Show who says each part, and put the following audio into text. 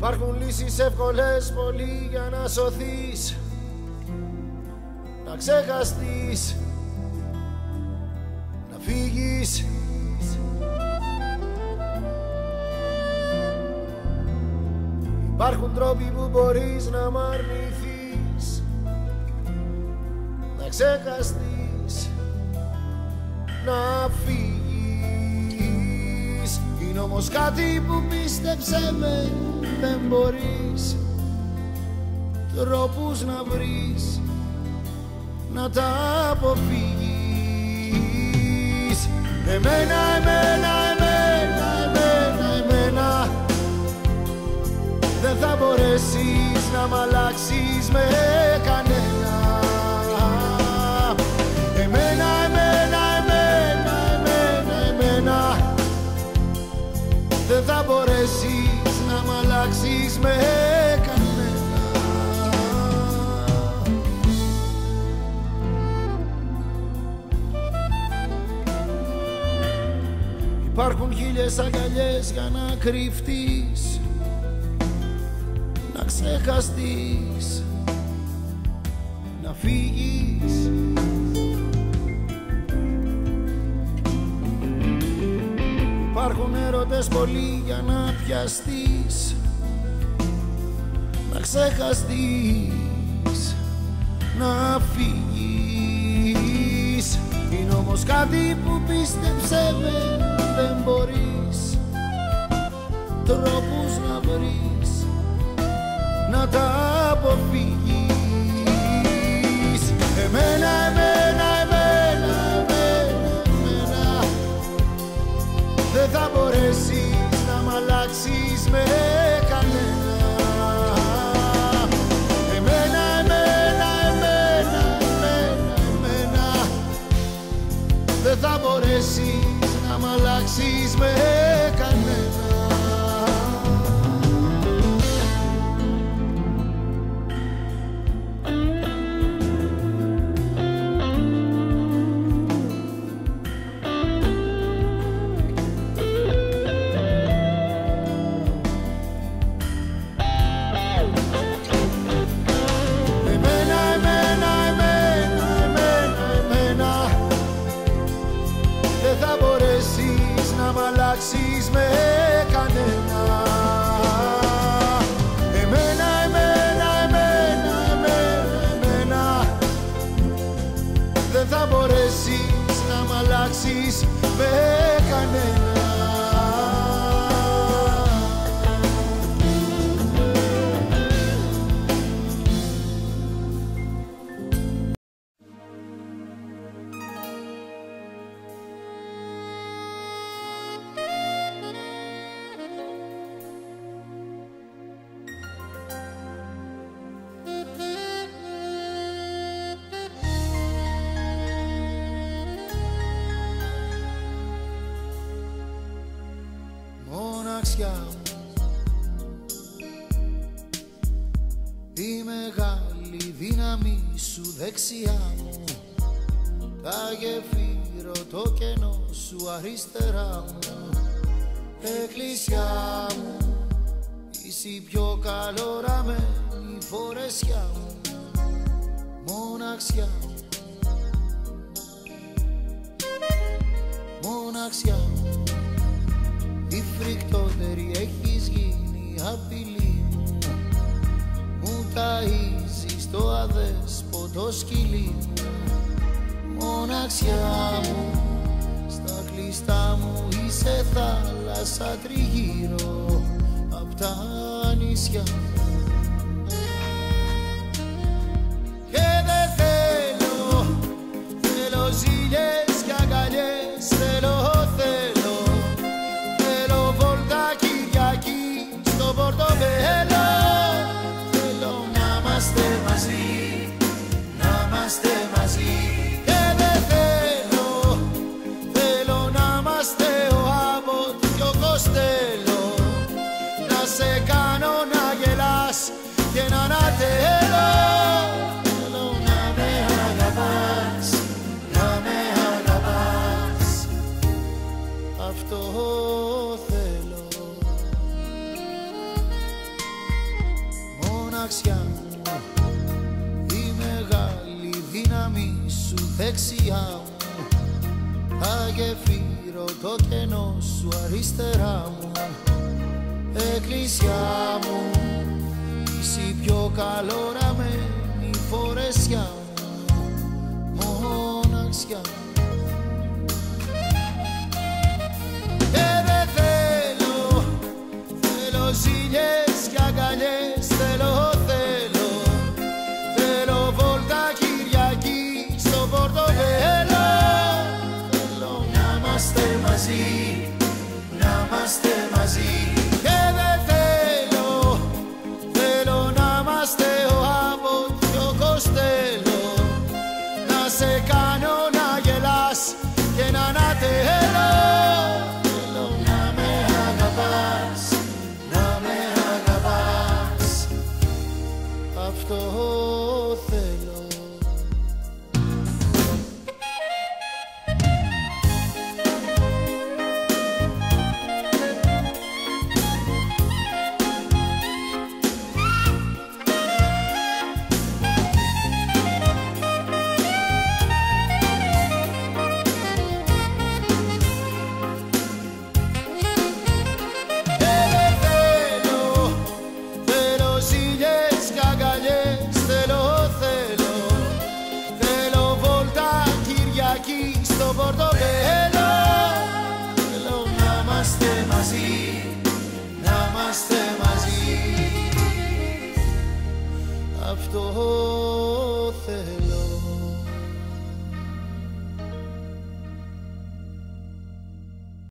Speaker 1: Υπάρχουν λύσεις εύκολες πολύ για να σωθείς, να ξεχαστείς, να φύγεις. Υπάρχουν τρόποι που μπορείς να μ' αρνηθείς, να ξεχαστείς, να φύγεις. Είναι όμως κάτι που πίστεψε με, δεν μπορείς τρόπους να βρεις, να τα αποφύγεις. Εμένα, εμένα, εμένα, εμένα, εμένα δεν θα μπορέσεις να μ' αλλάξεις με κανένα. Εμένα, εμένα, εμένα, εμένα, εμένα δεν θα μπορέσεις να μ' αλλάξεις με κανένα. Υπάρχουν χίλιες αγκαλιές για να κρυφτείς, να ξεχαστείς, να φύγεις. Υπάρχουν έρωτες πολλοί για να πιαστείς, να ξεχαστείς, να φύγεις. Είναι όμως κάτι που πίστεψε με, δεν μπορείς τρόπους να βρεις, να τα αποφύγεις. Εμένα, εμένα, εμένα, εμένα, εμένα δεν θα μπορέσεις να μ' αλλάξεις με κανένα. Εμένα, εμένα, εμένα, εμένα, εμένα δεν θα μπορέσεις να μ' αλλάξεις με κανένα. Να μ' αλλάξεις με κανένα. Εμένα, εμένα, εμένα, εμένα, εμένα δεν θα μπορέσεις να μ' αλλάξεις με κανένα. Η μεγάλη δύναμη σου δεξιά μου, τα γεφύρω το κενό σου αριστερά μου. Εκκλησιά μου, είσαι η πιο καλοραμένη φορεσιά μου. Μοναξιά μου, μοναξιά μου, η φρικτότερη έχεις γίνει απειλή μου. Μου ταΐζεις το αδέσποτο σκυλί μου. Μοναξιά μου, στα κλειστά μου είσαι θάλασσα τριγύρω απ' τα νησιά. Και δεν θέλω, θέλω ζήλιες και αγκαλιές. Θέλω, θέλω, θέλω βόλτα Κυριακή στο Πορτομπέλο. Θέλω να είμαστε μαζί, να είμαστε μαζί. Και δεν θέλω, θέλω να είμαστε ο Άμποτ και ο Κοστέλο. Να σε κάνω να γελάς και να ανατέλω. Θέλω να με αγαπάς, να με αγαπάς. Αυτό θέλω. δεξιά μου, θα γεφύρω το κενό σου αριστερά μου. Εκκλησιά μου, είσαι η πιο καλοραμένη φορεσιά μου, μοναξιά μου. Και δεν θέλω, θέλω ζήλιες και αγκαλιές, θέλω βόλτα Κυριακή στο Πορτοπέλο. Θέλω να είμαστε μαζί, να είμαστε μαζί. Και δεν θέλω, θέλω να είμαστε ο Άμποτ και ο Κοστέλο, να σε κάνω να γελάς και να ανατέλω. Θέλω να με αγαπάς, να με αγαπάς, αυτό θέλω. Στο Πορτοπέλο θέλω να είμαστε μαζί, να είμαστε μαζί, αυτό θέλω.